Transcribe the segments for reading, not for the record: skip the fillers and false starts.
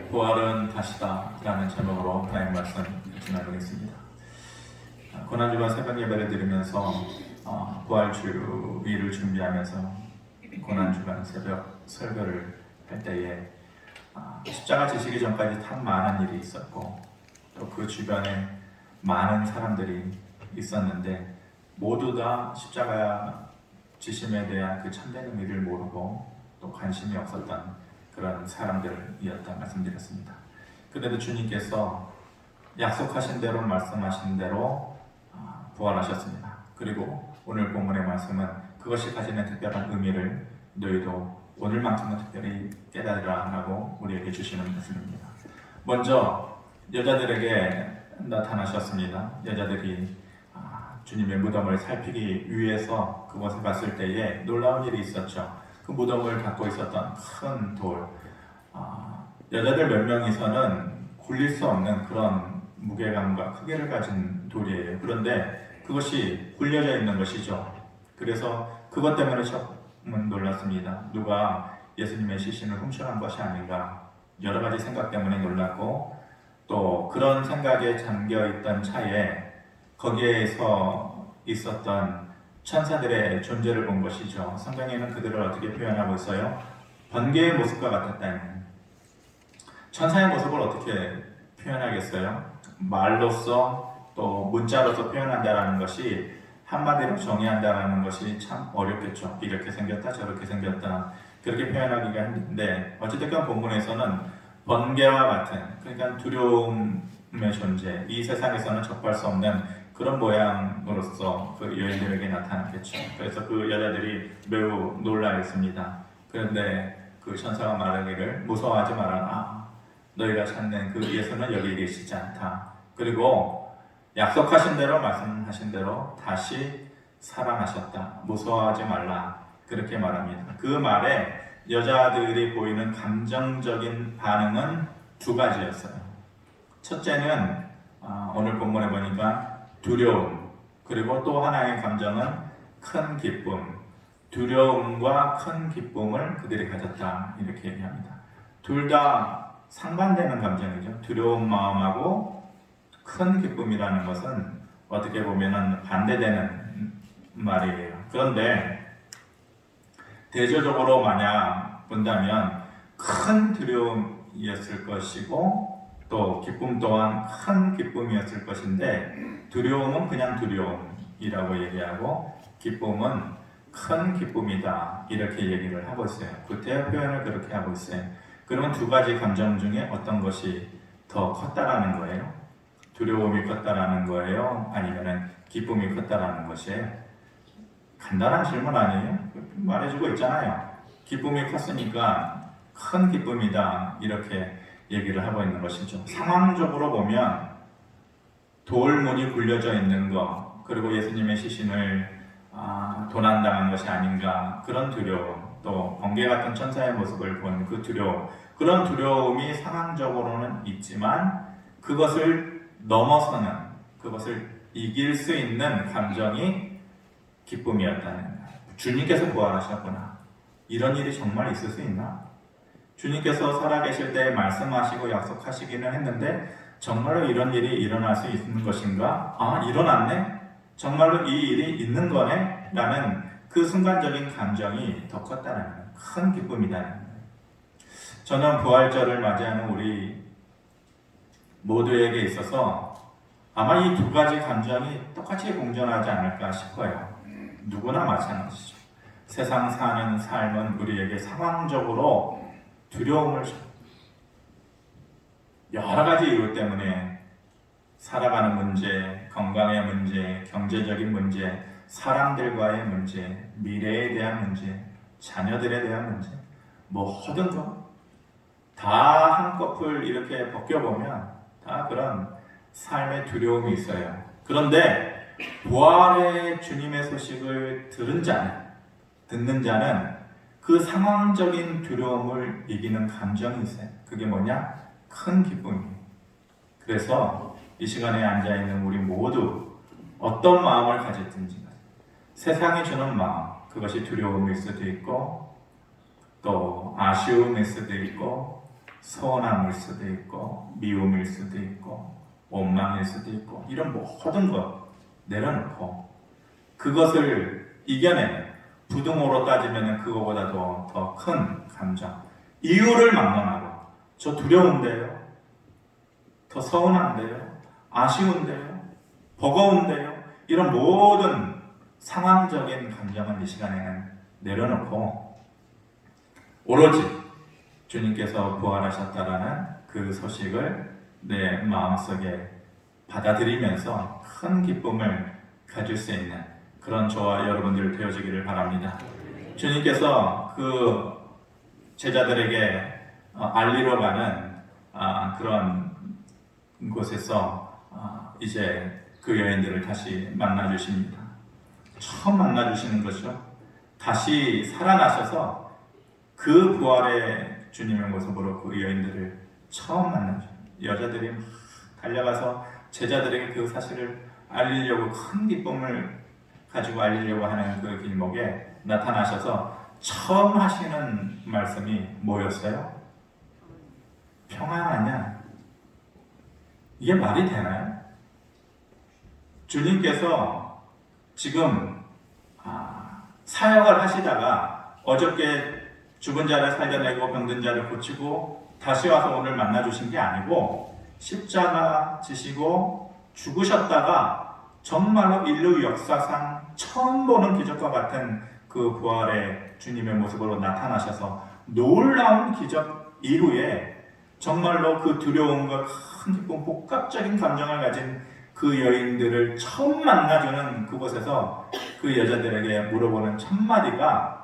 부활은 다시다 라는 제목으로 하나님 말씀 같이 나누겠습니다. 고난주간 새벽 예배를 드리면서 부활주일을 준비하면서 고난주간 새벽 설교를 할 때에 십자가 지시기 전까지 참 많은 일이 있었고 또 그 주변에 많은 사람들이 있었는데 모두 다 십자가 지심에 대한 그 참된 의미를 모르고 또 관심이 없었던 그런 사람들이었다 말씀드렸습니다. 그런데도 주님께서 약속하신 대로 말씀하신 대로 부활하셨습니다. 그리고 오늘 본문의 말씀은 그것이 가지는 특별한 의미를 너희도 오늘만큼은 특별히 깨달으라 라고 우리에게 주시는 말씀입니다. 먼저 여자들에게 나타나셨습니다. 여자들이 주님의 무덤을 살피기 위해서 그곳에 갔을 때에 놀라운 일이 있었죠. 그 무덤을 갖고 있었던 큰 돌, 여자들 몇 명이서는 굴릴 수 없는 그런 무게감과 크기를 가진 돌이에요. 그런데 그것이 굴려져 있는 것이죠. 그래서 그것 때문에 조금은 놀랐습니다. 누가 예수님의 시신을 훔쳐간 것이 아닌가, 여러 가지 생각 때문에 놀랐고 또 그런 생각에 잠겨있던 차에 거기에서 있었던 천사들의 존재를 본 것이죠. 성경에는 그들을 어떻게 표현하고 있어요? 번개의 모습과 같았다는. 천사의 모습을 어떻게 표현하겠어요? 말로써 또 문자로서 표현한다는 것이 한마디로 정의한다는 것이 참 어렵겠죠. 이렇게 생겼다 저렇게 생겼다 그렇게 표현하기가 힘든데 어찌됐건 본문에서는 번개와 같은, 그러니까 두려움의 존재, 이 세상에서는 접할 수 없는 그런 모양으로서 그 여인들에게 나타났겠죠. 그래서 그 여자들이 매우 놀라했습니다. 그런데 그 천사가 말하기를 무서워하지 말아라. 너희가 찾는 그 예수는 여기 계시지 않다. 그리고 약속하신 대로 말씀하신 대로 다시 살아나셨다. 무서워하지 말라. 그렇게 말합니다. 그 말에 여자들이 보이는 감정적인 반응은 두 가지였어요. 첫째는 오늘 본문에 보니까 두려움, 그리고 또 하나의 감정은 큰 기쁨. 두려움과 큰 기쁨을 그들이 가졌다 이렇게 얘기합니다. 둘 다 상반되는 감정이죠. 두려운 마음하고 큰 기쁨이라는 것은 어떻게 보면 반대되는 말이에요. 그런데 대조적으로 만약 본다면 큰 두려움이었을 것이고 또 기쁨 또한 큰 기쁨이었을 것인데 두려움은 그냥 두려움이라고 얘기하고 기쁨은 큰 기쁨이다 이렇게 얘기를 하고 있어요. 구태여 표현을 그렇게 하고 있어요. 그러면 두 가지 감정 중에 어떤 것이 더 컸다라는 거예요? 두려움이 컸다라는 거예요? 아니면 기쁨이 컸다라는 것이에요? 간단한 질문 아니에요? 말해주고 있잖아요. 기쁨이 컸으니까 큰 기쁨이다 이렇게 얘기를 하고 있는 것이죠. 상황적으로 보면 돌문이 굴려져 있는 것, 그리고 예수님의 시신을 도난당한 것이 아닌가 그런 두려움, 또 번개 같은 천사의 모습을 본 그 두려움, 그런 두려움이 상황적으로는 있지만 그것을 넘어서는, 그것을 이길 수 있는 감정이 기쁨이었다는 거예요. 주님께서 부활하셨구나. 이런 일이 정말 있을 수 있나? 주님께서 살아계실 때 말씀하시고 약속하시기는 했는데 정말로 이런 일이 일어날 수 있는 것인가? 일어났네? 정말로 이 일이 있는 거네? 라는 그 순간적인 감정이 더 컸다는 거예요. 큰 기쁨이다는 거예요. 저는 부활절을 맞이하는 우리 모두에게 있어서 아마 이 두 가지 감정이 똑같이 공존하지 않을까 싶어요. 누구나 마찬가지죠. 세상 사는 삶은 우리에게 상황적으로 두려움을 줘. 여러 가지 이유 때문에 살아가는 문제, 건강의 문제, 경제적인 문제, 사람들과의 문제, 미래에 대한 문제, 자녀들에 대한 문제, 모든 것 다 한꺼풀 이렇게 벗겨보면 다 그런 삶의 두려움이 있어요. 그런데 부활의 주님의 소식을 듣는 자는 그 상황적인 두려움을 이기는 감정이 있어요. 그게 뭐냐? 큰 기쁨이에요. 그래서 이 시간에 앉아있는 우리 모두 어떤 마음을 가졌든지 세상이 주는 마음, 그것이 두려움일 수도 있고 또 아쉬움일 수도 있고 서운함일 수도 있고 미움일 수도 있고 원망일 수도 있고 이런 모든 것 내려놓고 그것을 이겨내는 부등호로 따지면 그거보다도 더 큰 감정 이유를 막론하고 저 두려운데요, 더 서운한데요, 아쉬운데요, 버거운데요 이런 모든 상황적인 감정을 이 시간에는 내려놓고 오로지 주님께서 부활하셨다라는 그 소식을 내 마음속에 받아들이면서 큰 기쁨을 가질 수 있는 그런 저와 여러분들 되어지기를 바랍니다. 주님께서 그 제자들에게 알리러 가는 그런 곳에서 이제 그 여인들을 다시 만나 주십니다. 처음 만나 주시는 거죠. 다시 살아나셔서 그 부활의 주님의 모습으로 그 여인들을 처음 만나죠. 여자들이 막 달려가서 제자들에게 그 사실을 알리려고 큰 기쁨을 가지고 알리려고 하는 그 길목에 나타나셔서 처음 하시는 말씀이 뭐였어요? 평안하냐? 이게 말이 되나요? 주님께서 지금 사역을 하시다가 어저께 죽은 자를 살려내고 병든 자를 고치고 다시 와서 오늘 만나주신 게 아니고 십자가 지시고 죽으셨다가 정말로 인류 역사상 처음 보는 기적과 같은 그 부활의 주님의 모습으로 나타나셔서 놀라운 기적 이후에 정말로 그 두려움과 큰 기쁨, 복합적인 감정을 가진 그 여인들을 처음 만나주는 그곳에서 그 여자들에게 물어보는 첫 마디가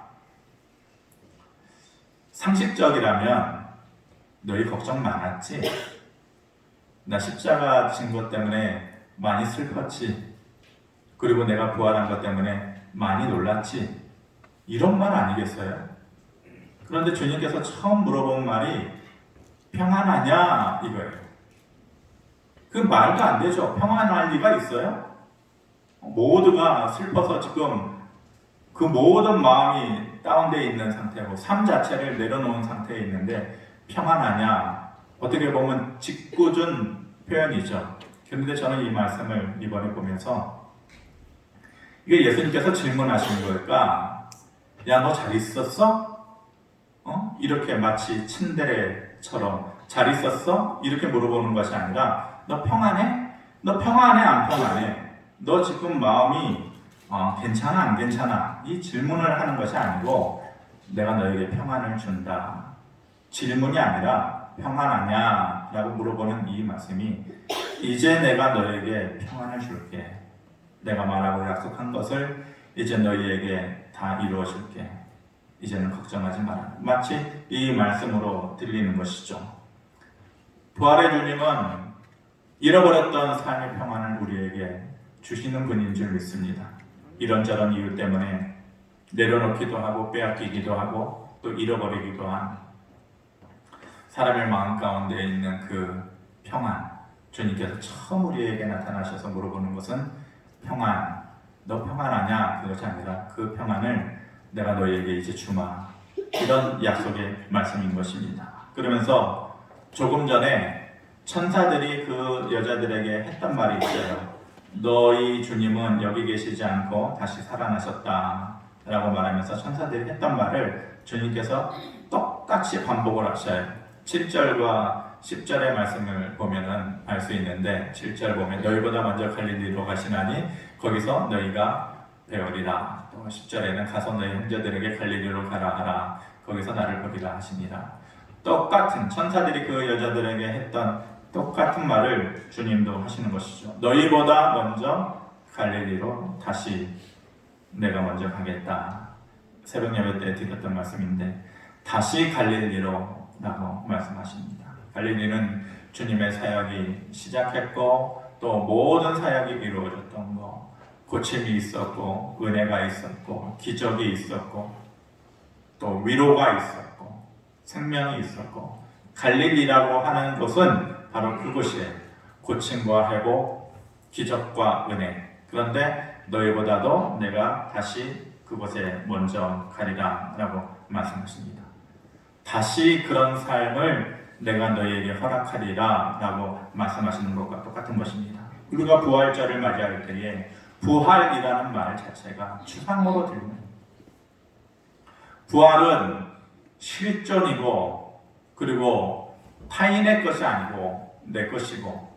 상식적이라면 너희 걱정 많았지? 나 십자가 진 것 때문에 많이 슬펐지? 그리고 내가 부활한 것 때문에 많이 놀랐지? 이런 말 아니겠어요? 그런데 주님께서 처음 물어본 말이 평안하냐 이거예요. 그 말도 안 되죠. 평안할 리가 있어요? 모두가 슬퍼서 지금 그 모든 마음이 다운되어 있는 상태고 삶 자체를 내려놓은 상태에 있는데 평안하냐? 어떻게 보면 짓궂은 표현이죠. 그런데 저는 이 말씀을 이번에 보면서 이게 예수님께서 질문하신 걸까? 야, 너 잘 있었어? 이렇게 마치 친데레처럼 잘 있었어? 이렇게 물어보는 것이 아니라 너 평안해? 너 평안해? 안 평안해? 너 지금 마음이 괜찮아? 안 괜찮아? 이 질문을 하는 것이 아니고 내가 너에게 평안을 준다. 질문이 아니라 평안하냐? 라고 물어보는 이 말씀이 이제 내가 너에게 평안을 줄게. 내가 말하고 약속한 것을 이제 너희에게 다 이루어 줄게. 이제는 걱정하지 마라. 마치 이 말씀으로 들리는 것이죠. 부활의 주님은 잃어버렸던 삶의 평안을 우리에게 주시는 분인 줄 믿습니다. 이런저런 이유 때문에 내려놓기도 하고 빼앗기기도 하고 또 잃어버리기도 한 사람의 마음 가운데 있는 그 평안, 주님께서 처음 우리에게 나타나셔서 물어보는 것은 평안, 너 평안하냐? 그것이 아니라 그 평안을 내가 너희에게 이제 주마. 이런 약속의 말씀인 것입니다. 그러면서 조금 전에 천사들이 그 여자들에게 했던 말이 있어요. 너희 주님은 여기 계시지 않고 다시 살아나셨다 라고 말하면서 천사들이 했던 말을 주님께서 똑같이 반복을 하셔요. 7절과 10절의 말씀을 보면 알 수 있는데 7절 보면 너희보다 먼저 갈릴리로 가시나니 거기서 너희가 배우리라. 또 10절에는 가서 너희 형제들에게 갈릴리로 가라 하라. 거기서 나를 보리라 하시니라. 똑같은 천사들이 그 여자들에게 했던 똑같은 말을 주님도 하시는 것이죠. 너희보다 먼저 갈릴리로 다시 내가 먼저 가겠다. 새벽 예배 때 드렸던 말씀인데 다시 갈릴리로 라고 말씀하십니다. 갈릴리는 주님의 사역이 시작했고 또 모든 사역이 이루어졌던 거, 고침이 있었고 은혜가 있었고 기적이 있었고 또 위로가 있었고 생명이 있었고 갈릴리라고 하는 곳은 바로 그곳이에요. 고침과 회복, 기적과 은혜. 그런데 너희보다도 내가 다시 그곳에 먼저 가리라 라고 말씀하십니다. 다시 그런 삶을 내가 너희에게 허락하리라 라고 말씀하시는 것과 똑같은 것입니다. 우리가 부활절을 맞이할 때에 부활이라는 말 자체가 추상으로 들립니다. 부활은 실존이고 그리고 타인의 것이 아니고 내 것이고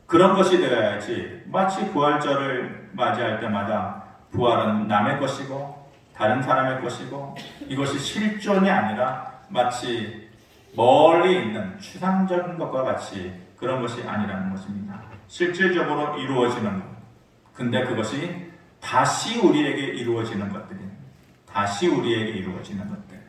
그런 것이 되어야지 마치 부활절을 맞이할 때마다 부활은 남의 것이고 다른 사람의 것이고 이것이 실존이 아니라 마치 멀리 있는 추상적인 것과 같이 그런 것이 아니라는 것입니다. 실질적으로 이루어지는 것. 근데 그것이 다시 우리에게 이루어지는 것들입니다. 다시 우리에게 이루어지는 것들.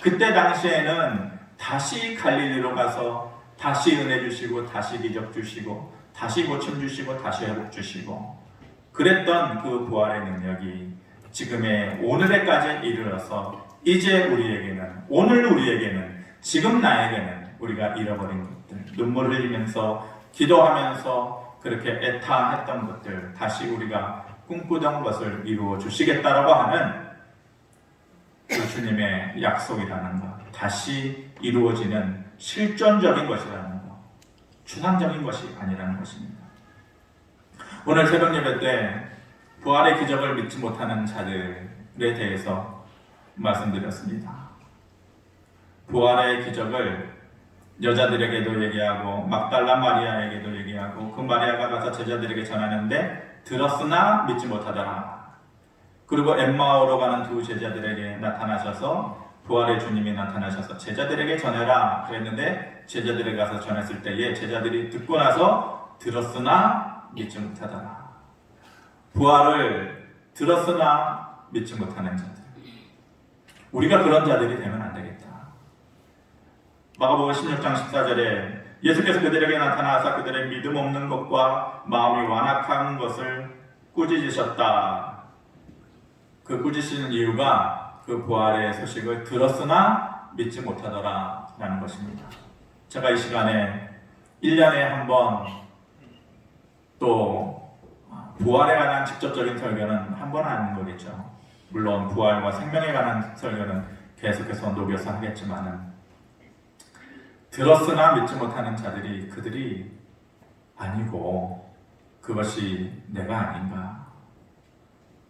그때 당시에는 다시 갈릴리로 가서 다시 은혜 주시고 다시 기적 주시고 다시 고침 주시고 다시 회복 주시고 그랬던 그 부활의 능력이 지금의 오늘에까지 이르러서 이제 우리에게는 오늘 우리에게는 지금 나에게는 우리가 잃어버린 것들 눈물 흘리면서 기도하면서 그렇게 애타했던 것들 다시 우리가 꿈꾸던 것을 이루어 주시겠다라고 하는 그 주님의 약속이라는 것 다시 이루어지는 실존적인 것이라는 것 추상적인 것이 아니라는 것입니다. 오늘 새벽 예배 때 부활의 기적을 믿지 못하는 자들에 대해서 말씀드렸습니다. 부활의 기적을 여자들에게도 얘기하고 막달라 마리아에게도 얘기하고 그 마리아가 가서 제자들에게 전하는데 들었으나 믿지 못하더라. 그리고 엠마오로 가는 두 제자들에게 나타나셔서 부활의 주님이 나타나셔서 제자들에게 전해라 그랬는데 제자들에게 가서 전했을 때에 제자들이 듣고 나서 들었으나 믿지 못하더라. 부활을 들었으나 믿지 못하는 자들. 우리가 그런 자들이 되면 안 되겠다. 마가복음 16장 14절에 예수께서 그들에게 나타나사 그들의 믿음 없는 것과 마음이 완악한 것을 꾸짖으셨다. 그 꾸짖으시는 이유가 그 부활의 소식을 들었으나 믿지 못하더라 라는 것입니다. 제가 이 시간에 1년에 한 번 또 부활에 관한 직접적인 설교는 한 번 하는 거겠죠. 물론 부활과 생명에 관한 설교는 계속해서 녹여서 하겠지만은 들었으나 믿지 못하는 자들이 그들이 아니고 그것이 내가 아닌가.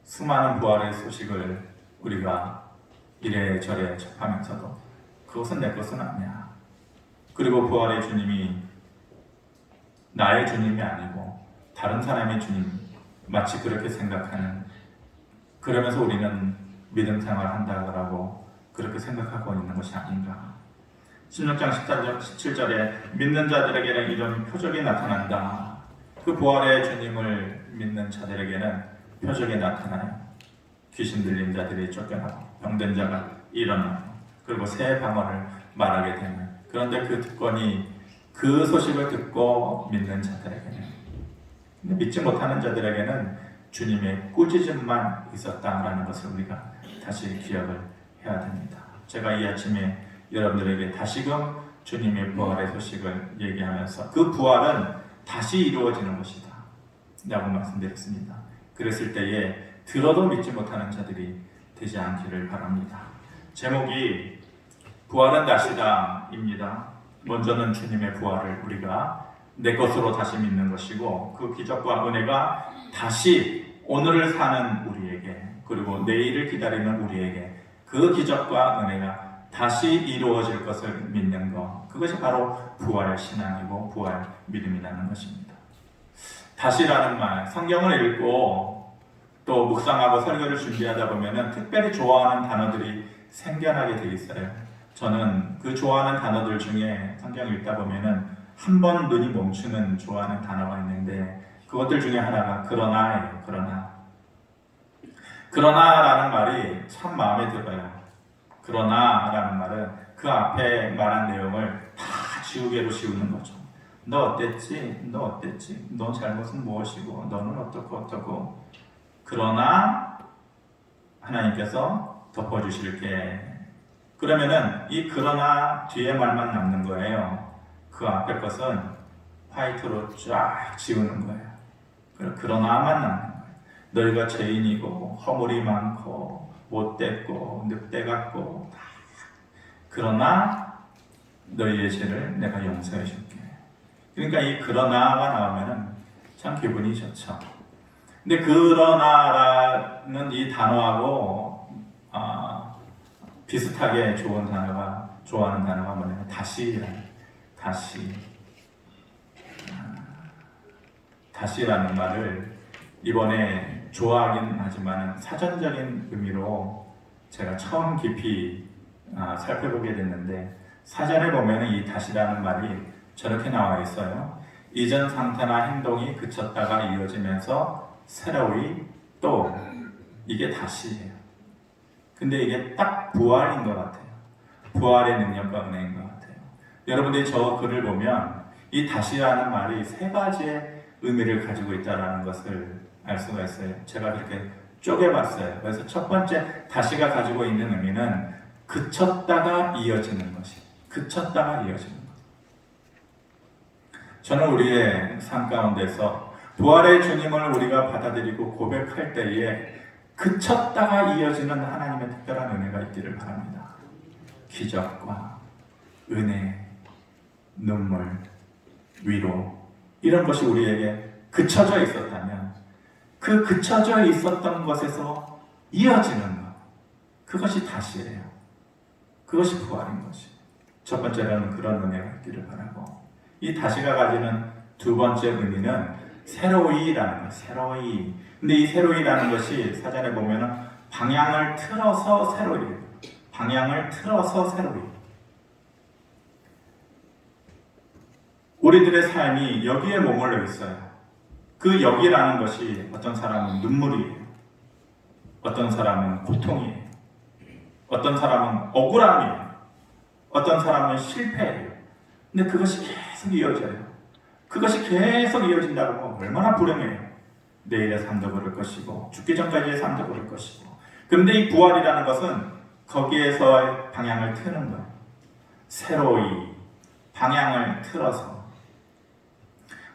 수많은 부활의 소식을 우리가 이래저래 접하면서도 그것은 내 것은 아니야. 그리고 부활의 주님이 나의 주님이 아니고 다른 사람의 주님 마치 그렇게 생각하는 그러면서 우리는 믿음 생활한다고 그렇게 생각하고 있는 것이 아닌가. 16장 17절에 믿는 자들에게는 이런 표적이 나타난다. 그 부활의 주님을 믿는 자들에게는 표적이 나타나요. 귀신 들린 자들이 쫓겨나고 병든 자가 일어나고 그리고 새 방언을 말하게 되는 그런데 그 특권이 그 소식을 듣고 믿는 자들에게는 믿지 못하는 자들에게는 주님의 꾸짖음만 있었다라는 것을 우리가 다시 기억을 해야 됩니다. 제가 이 아침에 여러분들에게 다시금 주님의 부활의 소식을 얘기하면서 그 부활은 다시 이루어지는 것이다 라고 말씀드렸습니다. 그랬을 때에 들어도 믿지 못하는 자들이 되지 않기를 바랍니다. 제목이 부활은 다시다 입니다. 먼저는 주님의 부활을 우리가 내 것으로 다시 믿는 것이고 그 기적과 은혜가 다시 오늘을 사는 우리에게 그리고 내일을 기다리는 우리에게 그 기적과 은혜가 다시 이루어질 것을 믿는 것 그것이 바로 부활 신앙이고 부활 믿음이라는 것입니다. 다시라는 말 성경을 읽고 또 묵상하고 설교를 준비하다 보면 특별히 좋아하는 단어들이 생겨나게 돼 있어요. 저는 그 좋아하는 단어들 중에 성경 읽다 보면 한 번 눈이 멈추는 좋아하는 단어가 있는데 그것들 중에 하나가 그러나예요. 그러나라는 말이 참 마음에 들어요. 그러나라는 말은 그 앞에 말한 내용을 다 지우개로 지우는 거죠. 너 어땠지? 너 잘못은 무엇이고 너는 어떻고 그러나 하나님께서 덮어주실게. 그러면은 이 그러나 뒤에 말만 남는 거예요. 그 앞에 것은 화이트로 쫙 지우는 거예요. 그러나만 남는 거예요. 너희가 죄인이고 허물이 많고 못됐고 늑대 같고 그러나 너희의 죄를 내가 용서해 줄게. 그러니까 이 그러나가 나오면은 참 기분이 좋죠. 근데 그러나라는 이 단어하고 비슷하게 좋아하는 단어가 뭐냐면 다시라는 말을 이번에 좋아하긴 하지만 사전적인 의미로 제가 처음 깊이 살펴보게 됐는데, 사전에 보면 이 다시라는 말이 저렇게 나와 있어요. 이전 상태나 행동이 그쳤다가 이어지면서 새로이 또, 이게 다시예요. 근데 이게 딱 부활인 것 같아요. 부활의 능력과 은혜인 것 같아요. 여러분들이 저 글을 보면 이 다시라는 말이 세 가지의 의미를 가지고 있다는 것을 알 수가 있어요. 제가 그렇게 쪼개봤어요. 그래서 첫 번째 다시가 가지고 있는 의미는 그쳤다가 이어지는 것이. 그쳤다가 이어지는 것. 저는 우리의 삶 가운데서 부활의 주님을 우리가 받아들이고 고백할 때에 그쳤다가 이어지는 하나님의 특별한 은혜가 있기를 바랍니다. 기적과 은혜, 눈물, 위로, 이런 것이 우리에게 그쳐져 있었다면 그 그쳐져 있었던 것에서 이어지는 것, 그것이 다시예요. 그것이 부활인 것이. 첫 번째로는 그런 은혜가 있기를 바라고, 이 다시가 가지는 두 번째 의미는 새로이라는 것. 새로이. 근데 이 새로이라는 것이 사전에 보면은 방향을 틀어서 새로이. 방향을 틀어서 새로이. 우리들의 삶이 여기에 머물러 있어요. 그 여기라는 것이 어떤 사람은 눈물이에요. 어떤 사람은 고통이에요. 어떤 사람은 억울함이에요. 어떤 사람은 실패예요. 근데 그것이 계속 이어져요. 그것이 계속 이어진다고 얼마나 불행해요. 내일의 삶도 그럴 것이고 죽기 전까지의 삶도 그럴 것이고. 그런데 이 부활이라는 것은 거기에서 방향을 트는 거예요. 새로이 방향을 틀어서.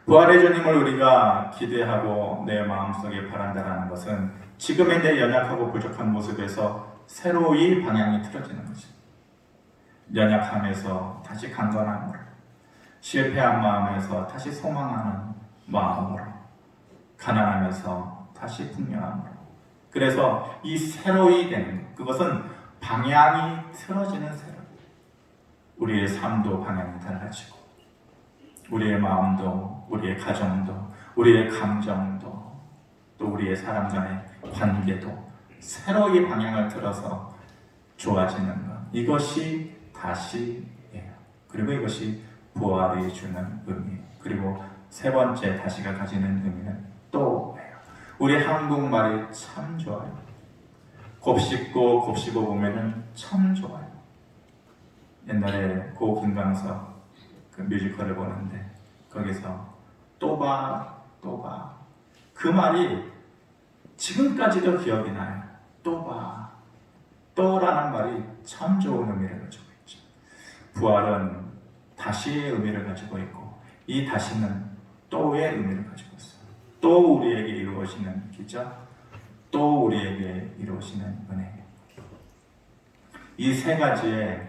부활의 주님을 우리가 기대하고 내 마음속에 바란다는 것은 지금의 내 연약하고 부족한 모습에서 새로이 방향이 틀어지는 것입니다. 연약함에서 다시 강건함으로, 실패한 마음에서 다시 소망하는 마음으로, 가난함에서 다시 풍요함으로. 그래서 이 새로이 되는 것, 그것은 방향이 틀어지는 새로. 우리의 삶도 방향이 달라지고, 우리의 마음도, 우리의 가정도, 우리의 감정도, 또 우리의 사람 간의 관계도 새로이 방향을 틀어서 좋아지는 것, 이것이 다시예요. 그리고 이것이 부활이 주는 의미. 그리고 세 번째 다시가 가지는 의미는 또예요. 우리 한국말이 참 좋아요. 곱씹고 곱씹어 보면은 참 좋아요. 옛날에 고 김광석 그 뮤지컬을 보는데 거기서 또봐 그 말이 지금까지도 기억이 나요. 또봐, 또라는 말이 참 좋은 의미를 가지고 있죠. 부활은 다시의 의미를 가지고 있고, 이 다시는 또의 의미를 가지고 있어요. 또 우리에게 이루어지는 기적, 또 우리에게 이루어지는 은혜. 이 세 가지의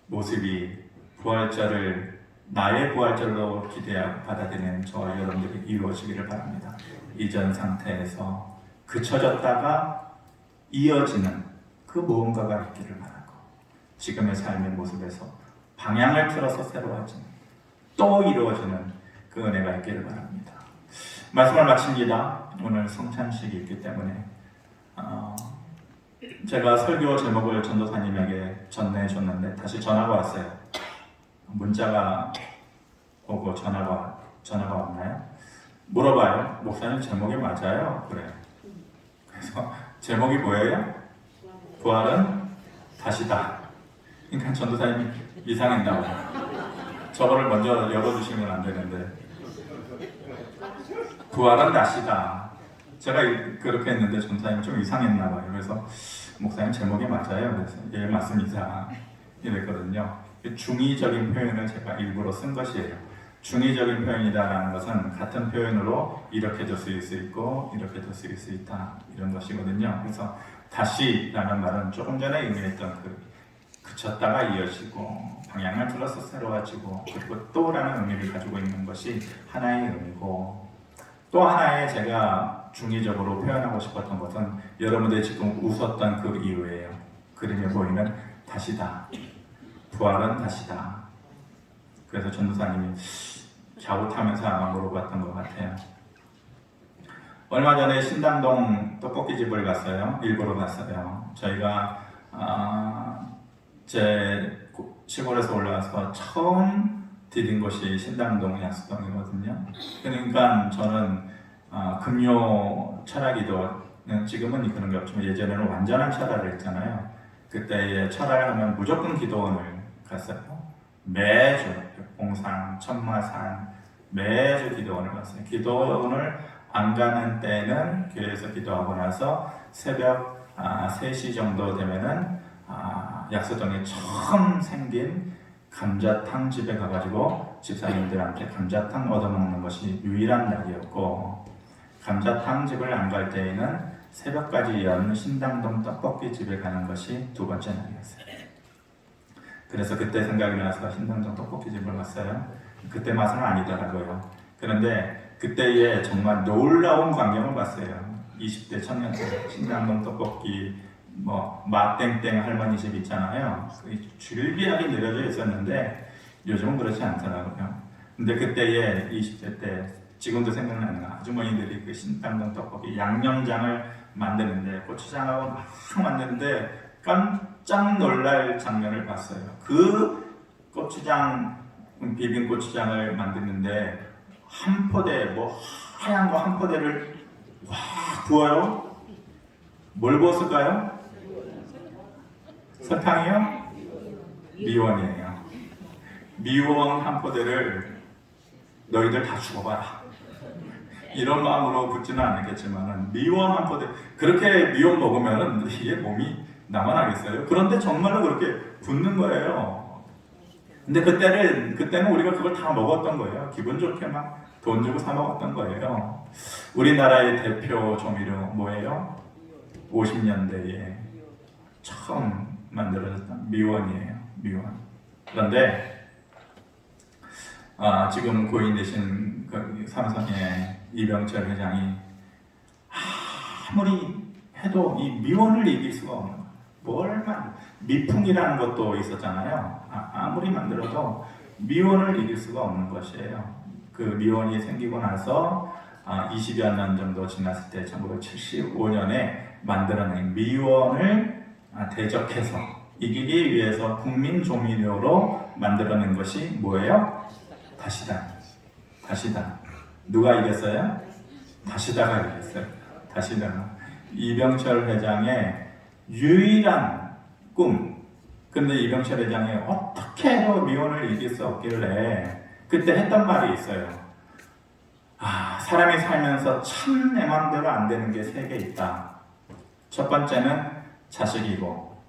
모습이 부활절을 나의 부활절로 기대하고 받아들이는 저와 여러분들이 이루어지기를 바랍니다. 이전 상태에서 그쳐졌다가 이어지는 그 무언가가 있기를 바라고, 지금의 삶의 모습에서 방향을 틀어서 새로워지는, 또 이루어지는 그 은혜가 있기를 바랍니다. 말씀을 마칩니다. 오늘 성찬식이 있기 때문에 제가 설교 제목을 전도사님에게 전해줬는데 다시 전화가 왔어요. 문자가 오고 전화가 왔나요? 물어봐요. 목사님 제목이 맞아요? 그래요. 그래서 제목이 뭐예요? 부활은 다시다. 그러니까 전도사님이 이상했나 봐요. 저거를 먼저 열어주시면 안 되는데, 부활은 다시다. 제가 그렇게 했는데 전도사님이 좀 이상했나 봐요. 그래서 목사님 제목이 맞아요? 그래서 예, 맞습니다. 이랬거든요. 중의적인 표현을 제가 일부러 쓴 것이에요. 중의적인 표현이다라는 것은 같은 표현으로 이렇게도 쓰일 수 있고 이렇게도 쓰일 수 있다, 이런 것이거든요. 그래서 다시라는 말은 조금 전에 의미했던 그 그쳤다가 이어지고 방향을 틀어서 새로워지고 그리고 또라는 의미를 가지고 있는 것이 하나의 의미고, 또 하나의 제가 중의적으로 표현하고 싶었던 것은 여러분들이 지금 웃었던 그 이유예요. 그림에 보이는 다시다. 부활은 다시다. 그래서 전도사님이 갸웃하면서 아마 물어봤던 것 같아요. 얼마 전에 신당동 떡볶이집을 갔어요. 일부러 갔어요. 저희가 제 시골에서 올라와서 처음 디딘 곳이 신당동 약수동이거든요. 그러니까 저는 금요 철학기도는 지금은 그런 게 없지만 예전에는 완전한 철학을 했잖아요. 그때 철학을 하면 무조건 기도원을 갔어요. 매주 백봉산, 천마산 매주 기도원을 갔어요. 기도원을 안 가는 때는 교회에서 기도하고 나서 새벽 3시 정도 되면은 약수동에 처음 생긴 감자탕 집에 가가지고 집사님들한테 감자탕 얻어먹는 것이 유일한 날이었고, 감자탕 집을 안 갈 때에는 새벽까지 연 신당동 떡볶이 집에 가는 것이 두 번째 날이었어요. 그래서 그때 생각이 나서 신당동 떡볶이 집을 갔어요. 그때 맛은 아니더라고요. 그런데 그때에 정말 놀라운 광경을 봤어요. 20대 청년들 신당동 떡볶이 맛땡땡 할머니 집 있잖아요. 줄비하게 늘어져 있었는데 요즘은 그렇지 않더라고요. 근데 그때에 20대 때 지금도 생각나는 아주머니들이 그 신당동 떡볶이 양념장을 만드는데 고추장하고 막 만드는데 깜짝 놀랄 장면을 봤어요. 그 고추장 비빔 고추장을 만드는데 한 포대 하얀 거 한 포대를 와 부어요. 뭘 부었을까요? 설탕이요? 미원이에요. 미원 한 포대를 너희들 다 죽어봐라. 이런 마음으로 붓지는 않았겠지만 미원 한 포대, 그렇게 미원 먹으면 이게 몸이 남아나겠어요? 그런데 정말로 그렇게 붓는 거예요. 근데 그때는 우리가 그걸 다 먹었던 거예요. 기분 좋게 막 돈 주고 사 먹었던 거예요. 우리나라의 대표 조미료 뭐예요? 50년대에 처음 만들어졌던 미원이에요. 미원. 그런데 지금 고인 되신 삼성의 이병철 회장이 아무리 해도 이 미원을 이길 수가 없는 거예요. 미풍이라는 것도 있었잖아요. 아무리 만들어도 미원을 이길 수가 없는 것이에요. 그 미원이 생기고 나서 20여 년 정도 지났을 때 1975년에 만들어낸 미원을 대적해서 이기기 위해서 국민 조미료로 만들어낸 것이 뭐예요? 다시다. 다시다. 누가 이겼어요? 다시다가 이겼어요. 다시다가. 이병철 회장의 유일한 꿈. 근데 이병철 회장이 어떻게 해도 미원을 이길 수 없길래 그때 했던 말이 있어요. 사람이 살면서 참 내 마음대로 안 되는 게 3개 있다. 첫 번째는 자식이고,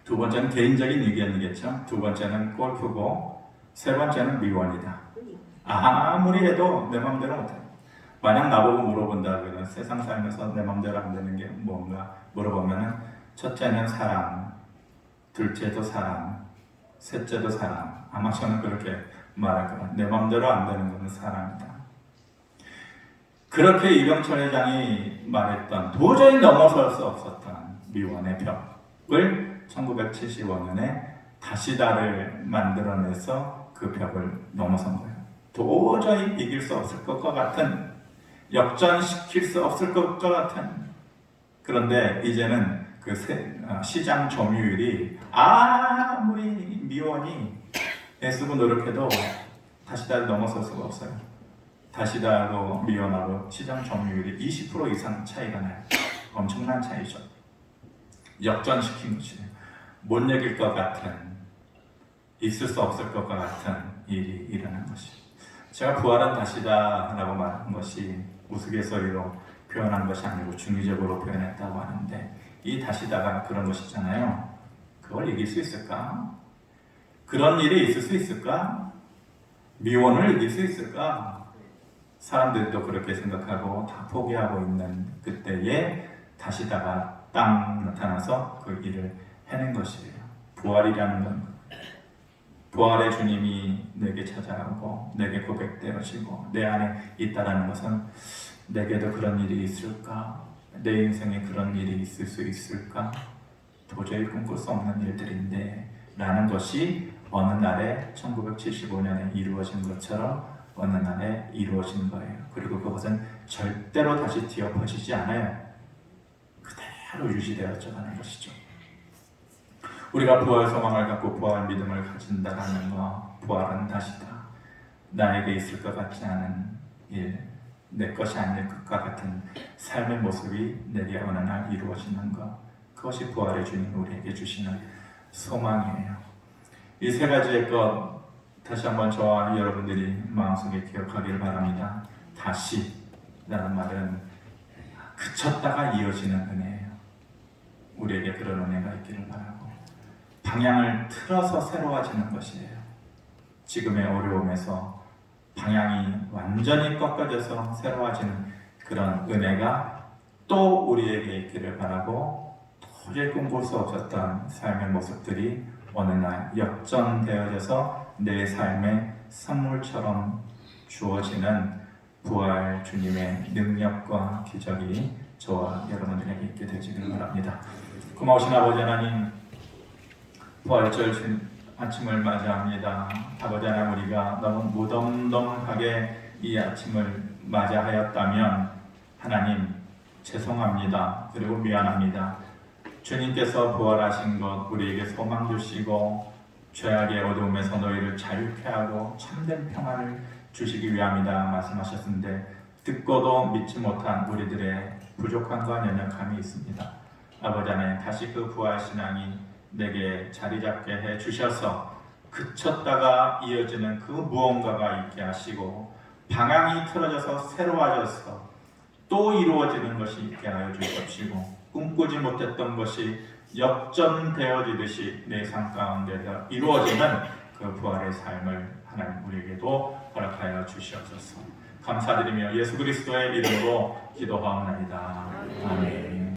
두 번째는 개인적인 의견이겠죠. 두 번째는 골프고, 세 번째는 미원이다. 아무리 해도 내 마음대로 못해. 만약 나보고 물어본다 그러면 세상 살면서 내 마음대로 안 되는 게 뭔가 물어보면은 첫째는 사랑, 둘째도 사랑, 셋째도 사랑. 아마 저는 그렇게 말할 거예요. 내 마음대로 안 되는 것은 사랑이다. 그렇게 이병철 회장이 말했던, 도저히 넘어설 수 없었던 미원의 벽을 1975년에 다시다를 만들어내서 그 벽을 넘어선 거예요. 도저히 이길 수 없을 것과 같은, 역전시킬 수 없을 것과 같은. 그런데 이제는 그 시장 점유율이 아무리 미원이 애쓰고 노력해도 다시다를 넘어설 수가 없어요. 다시다하고 미원하고 시장 점유율이 20% 이상 차이가 나요. 엄청난 차이죠. 역전시킨 것이에요. 못 이길 것 같은, 있을 수 없을 것과 같은 일이 일어난 것이에요. 제가 부활은 다시다라고 말한 것이 우스갯소리로 표현한 것이 아니고 중의적으로 표현했다고 하는데, 이 다시다가 그런 것이잖아요. 그걸 이길 수 있을까? 그런 일이 있을 수 있을까? 미원을 이길 수 있을까? 사람들도 그렇게 생각하고 다 포기하고 있는 그때에 다시다가 딱 나타나서 그 일을 해낸 것이에요. 부활이라는 건 부활의 주님이 내게 찾아오고 내게 고백되어지고 내 안에 있다라는 것은 내게도 그런 일이 있을까? 내 인생에 그런 일이 있을 수 있을까? 도저히 꿈꿀 수 없는 일들인데 라는 것이 어느 날에 1975년에 이루어진 것처럼 어느 날에 이루어진 거예요. 그리고 그것은 절대로 다시 뒤엎어지지 않아요. 그대로 유지되어져 가는 것이죠. 우리가 부활 소망을 갖고 부활 믿음을 가진다라는 거, 부활은 다시다. 나에게 있을 것 같지 않은 일, 내 것이 아닐 것과 같은 삶의 모습이 내게 어느 날 이루어지는 것, 그것이 부활의 주님 우리에게 주시는 소망이에요. 이 세 가지의 것 다시 한번 저와 여러분들이 마음속에 기억하기를 바랍니다. 다시라는 말은 그쳤다가 이어지는 은혜예요. 우리에게 그런 은혜가 있기를 바라고 방향을 틀어서 새로워지는 것이에요. 지금의 어려움에서 방향이 완전히 꺾어져서 새로워지는 그런 은혜가 또 우리에게 있기를 바라고 도저히 꿈꿀 수 없었던 삶의 모습들이 어느 날 역전되어져서 내 삶의 선물처럼 주어지는 부활 주님의 능력과 기적이 저와 여러분들에게 있게 되시길 바랍니다. 고마우신 아버지 하나님, 부활절 아침을 맞이합니다. 아버지 하나님, 우리가 너무 무덤덤하게 이 아침을 맞이하였다면 하나님 죄송합니다. 그리고 미안합니다. 주님께서 부활하신 것 우리에게 소망 주시고 죄악의 어두움에서 너희를 자유케 하고 참된 평안을 주시기 위함이다 말씀하셨는데 듣고도 믿지 못한 우리들의 부족함과 연약함이 있습니다. 아버지 하나님, 다시 그 부활신앙이 내게 자리 잡게 해 주셔서 그쳤다가 이어지는 그 무언가가 있게 하시고 방향이 틀어져서 새로워져서 또 이루어지는 것이 있게 하여 주십시고 꿈꾸지 못했던 것이 역전되어지듯이 내 삶 가운데 이루어지는 그 부활의 삶을 하나님 우리에게도 허락하여 주시옵소서. 감사드리며 예수 그리스도의 이름으로 기도하옵나이다. 아멘.